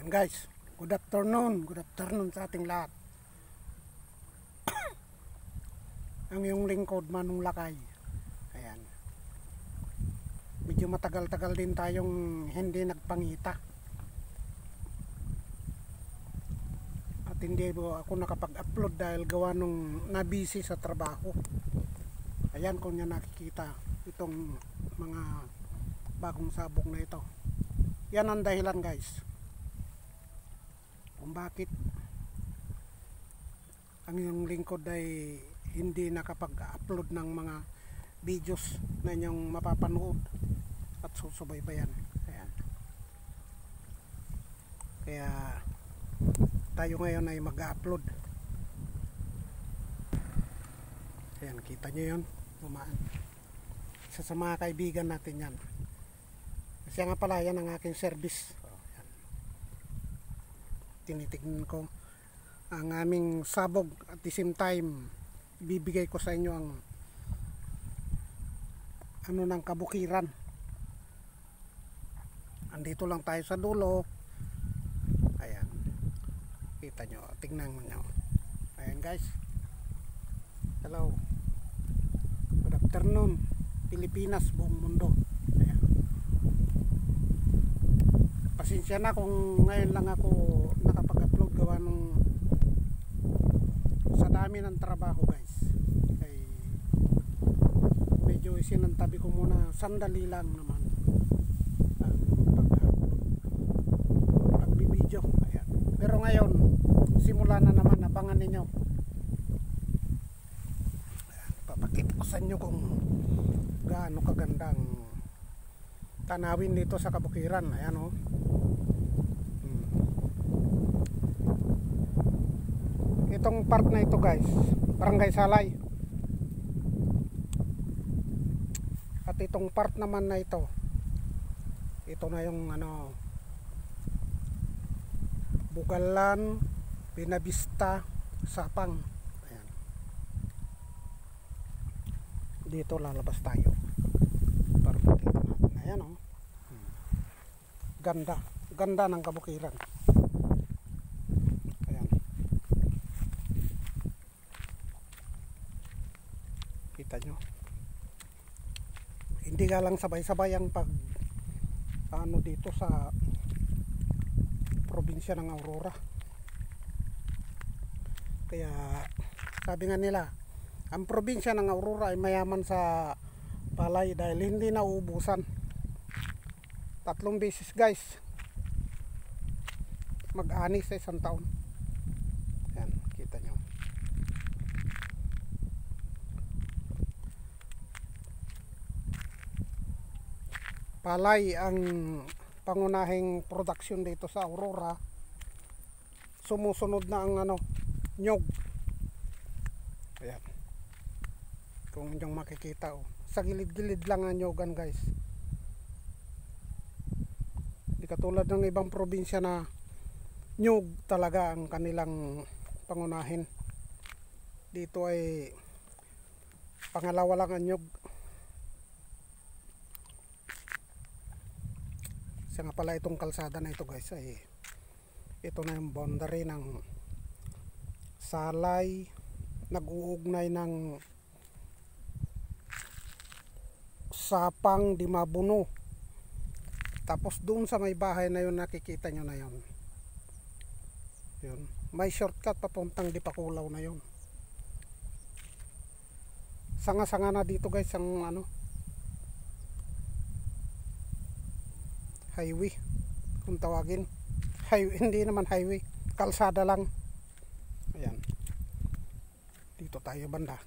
Ayan guys, good afternoon sa ating lahat. Ang iyong lingkod, Manong Lakay. Ayan. Medyo matagal-tagal din tayong hindi nagpangita. At hindi ako nakapag-upload dahil gawa nung nabisi sa trabaho. Ayan kung niya nakikita itong mga bagong sabong na ito. Yan ang dahilan guys. Kung bakit ang iyong lingkod ay hindi nakapag-upload ng mga videos na inyong mapapanood at susubaybayan. Ayan. Kaya tayo ngayon ay mag-upload. Ayan, kita nyo yun, bumaan. Isa sa mga kaibigan natin yan. Kasi nga pala, yan ang aking service. Ayan. Tinitignan ko ang aming sabog at the same time ibibigay ko sa inyo ang ano ng kabukiran. Andito lang tayo sa dulo. Ayan, kita nyo, tingnan nyo. Ayan guys, hello, good afternoon Pilipinas, buong mundo. Ayan. Pasensya na kung ngayon lang ako nakapag-upload gawa nung sa dami ng trabaho guys. Ay medyo isinantabi ko muna, sandali lang naman ang pagbibideo. Ayan. Pero ngayon simula na naman, abangan ninyo. Ayan, papakita ko sa inyo kung gaano kagandang tanawin dito sa kabukiran. Ayan o. Itong part na ito guys, Barangay Salay. At itong part naman na ito na yung ano, Bugalan, Binavista, Sapang. Ayan. Dito lalabas tayo para makita natin. Ayan o. Ganda ng kabukiran. Kita nyo, hindi ka lang sabay-sabay ang pag ano dito sa probinsya ng Aurora. Kaya sabi nga nila, ang probinsya ng Aurora ay mayaman sa palay dahil hindi nauubusan. 3 beses guys mag-ani sa isang taon. Yan, kita nyo. Palay ang pangunahing production dito sa Aurora. Sumusunod na ang ano, nyog. Ayan. Kung inyong makikita oh. Sa gilid-gilid lang ang nyogan guys. Hindi katulad ng ibang probinsya na nyog talaga ang kanilang pangunahin. Dito ay pangalawa lang ang nyog. Isa nga pala itong kalsada na ito guys ay ito na yung boundary ng Salay, nag-uugnay ng Sapang, Dimabuno. Tapos doon sa may bahay na yun, nakikita nyo na yun. Yun. May shortcut papuntang Dipakulaw na yun. Sanga-sanga na dito guys ang ano, highway kung tawagin. Highway, hindi naman highway, kalsada lang. Ayan, dito tayo banda.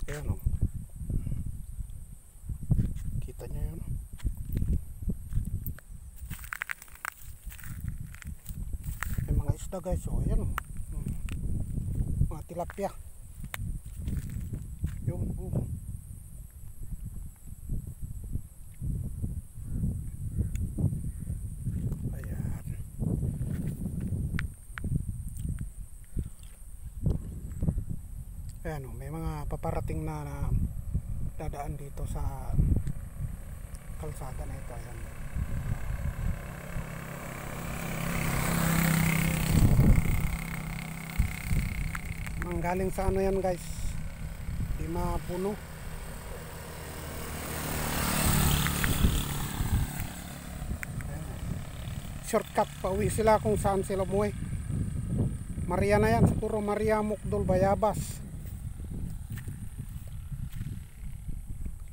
Ayan o, kita nyo yun. May mga isda guys o. Ayan o, mga tilapia. Yung ayan. Ayan o, may mga paparating na dadaan dito sa kalsada na ito. Ayan. Manggaling sa ano yan guys, di mapuno. Shortcut, pauwi sila kung saan sila umuwi. Maria na yan, siguro Maria Mukdol Bayabas.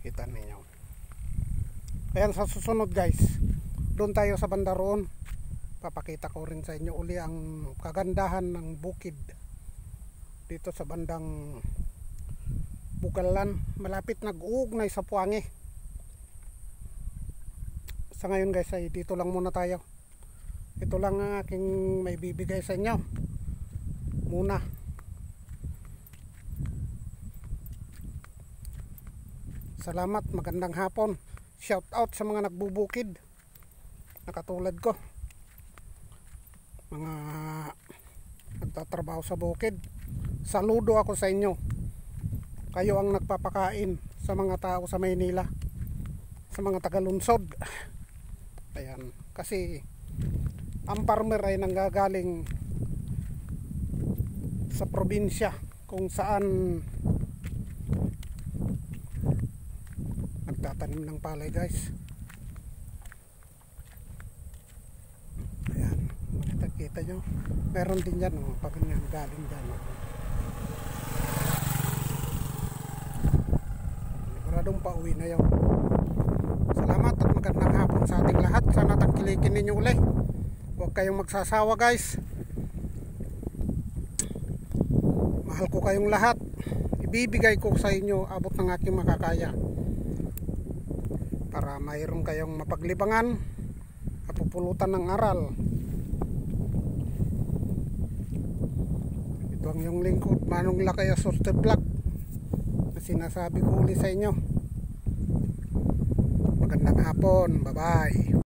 Kita ninyo. Ayan, sa susunod guys, doon tayo sa banda roon. Papakita ko rin sa inyo uli ang kagandahan ng bukid dito sa bandang Bugalan, malapit nag-uugnay sa Puangi. Sa ngayon guys ay dito lang muna tayo. Ito lang ang aking may bibigay sa inyo muna. Salamat, magandang hapon. Shout out sa mga nagbubukid na katulad ko, mga nagtatrabaho sa bukid. Saludo ako sa inyo. Kayo ang nagpapakain sa mga tao sa Maynila, sa mga taga-lungsod. Ayan, kasi ang farmer ay nanggagaling sa probinsya kung saan nagtatanim ng palay guys. Ayan, makita nyo, meron din dyan pag galing dyan. Siguradong pauwi na yun. Salamat at magandang hapon sa ating lahat. Sana tangkilikin ninyo ulit. Huwag kayong magsasawa guys. Mahal ko kayong lahat. Ibibigay ko sa inyo abot ng aking makakaya, para mayroon kayong mapaglibangan, kapupulutan ng aral. Ito ang yung lingkod, Manong Lakay Assorted Vlog, na sinasabi ko uli sa inyo. Magandang hapon, bye bye.